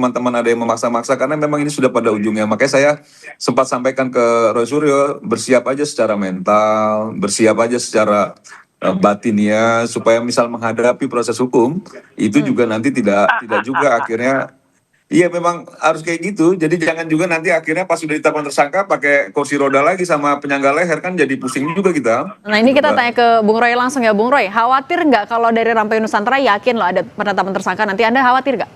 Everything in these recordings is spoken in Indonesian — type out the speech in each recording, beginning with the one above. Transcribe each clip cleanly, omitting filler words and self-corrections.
teman-teman ada yang memaksa-maksa, karena memang ini sudah pada ujungnya. Makanya saya sempat sampaikan ke Roy Suryo, bersiap aja secara mental, bersiap aja secara batinnya, supaya misal menghadapi proses hukum itu juga nanti tidak juga akhirnya. Iya, memang harus kayak gitu. Jadi jangan juga nanti akhirnya pas sudah ditetapkan tersangka pakai kursi roda lagi sama penyangga leher, kan jadi pusing juga kita. Nah ini Gitu, kita Mbak. tanya ke Bung Roy langsung ya. Bung Roy, khawatir nggak kalau dari Rampai Nusantara yakin loh ada penetapan tersangka nanti, Anda khawatir nggak?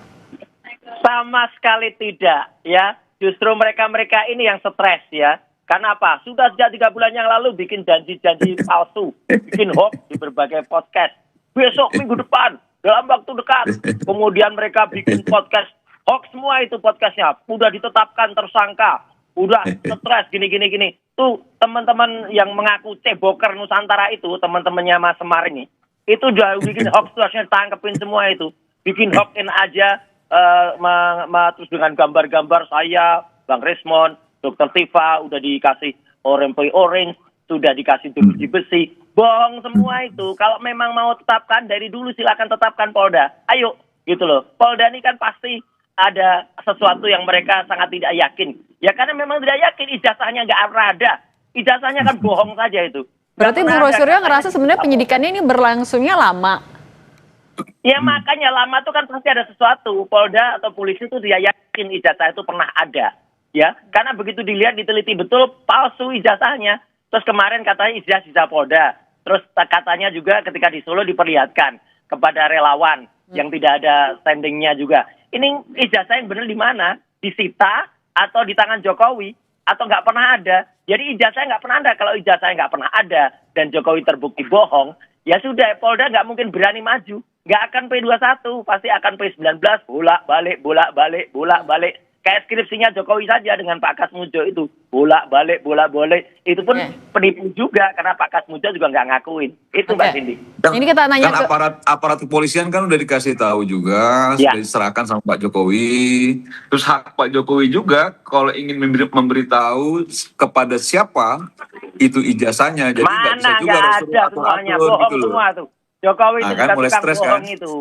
Sama sekali tidak, ya. Justru mereka-mereka ini yang stres, ya. Karena apa? Sudah sejak 3 bulan yang lalu bikin janji-janji palsu, bikin hoax di berbagai podcast. Besok minggu depan, dalam waktu dekat. Kemudian mereka bikin podcast hoax semua itu podcastnya. Udah ditetapkan tersangka, udah stres gini. Tuh teman-teman yang mengaku ceboker Nusantara itu, teman-temannya Mas Semar ini, itu udah bikin hoax tuh, harusnya tangkepin semua itu. Bikin hoaxin aja, terus dengan gambar-gambar saya, Bang Resmond, Dr. Tifa, udah dikasih orange, sudah dikasih jeruji besi. Bohong semua itu. Kalau memang mau tetapkan, dari dulu silakan tetapkan Polda. Ayo, gitu loh. Polda ini kan pasti ada sesuatu yang mereka sangat tidak yakin. Ya karena memang tidak yakin, ijazahnya nggak pernah ada. Ijazahnya kan bohong saja itu. Berarti Bung Roy Suryo ngerasa sebenarnya penyidikannya ini berlangsungnya lama. Ya makanya lama itu kan pasti ada sesuatu. Polda atau polisi itu dia yakin ijazah itu pernah ada. Ya, karena begitu dilihat, diteliti betul, palsu ijazahnya. Terus kemarin katanya ijazah Polda. Terus katanya juga ketika di Solo diperlihatkan kepada relawan yang tidak ada standingnya juga. Ini ijazah yang benar di mana? Disita atau di tangan Jokowi atau nggak pernah ada? Jadi ijazahnya nggak pernah ada. Kalau ijazahnya nggak pernah ada dan Jokowi terbukti bohong, ya sudah, Polda nggak mungkin berani maju. Nggak akan P21, pasti akan P19, bolak-balik. Kayak skripsinya Jokowi saja dengan Pak Kasmujo itu, bolak-balik. Itu pun penipu juga, karena Pak Kasmujo juga nggak ngakuin. Itu Mbak Cindy. Ini kita nanya Kan aparat kepolisian kan udah dikasih tahu juga, sudah diserahkan sama Pak Jokowi. Terus hak Pak Jokowi juga kalau ingin memberitahu kepada siapa itu ijazahnya. Jadi nggak bisa juga harus ada semuanya, bohong gitu loh. semua tuh. Jokowi itu kan mulai tukang stres bohong kan? itu.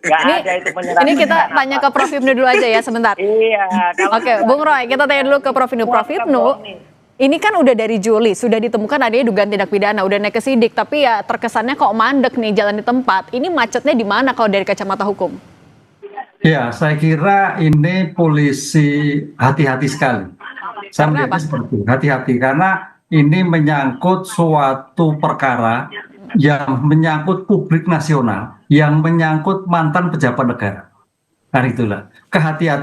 Nggak ada itu penyerahan. Ini kita tanya ke Prof Hipnu dulu aja ya sebentar. Iya. Oke, Bung Roy, kita tanya dulu ke Prof Hipnu. Prof Hipnu, ini kan udah dari Juli, sudah ditemukan adanya dugaan tindak pidana, udah naik ke sidik, tapi ya terkesannya kok mandek nih jalan di tempat. Ini macetnya di mana kalau dari kacamata hukum? Ya, saya kira ini polisi hati-hati sekali. Saya melihatnya seperti itu, hati-hati karena ini menyangkut suatu perkara yang menyangkut publik nasional, yang menyangkut mantan pejabat negara. Nah itulah kehati-hatian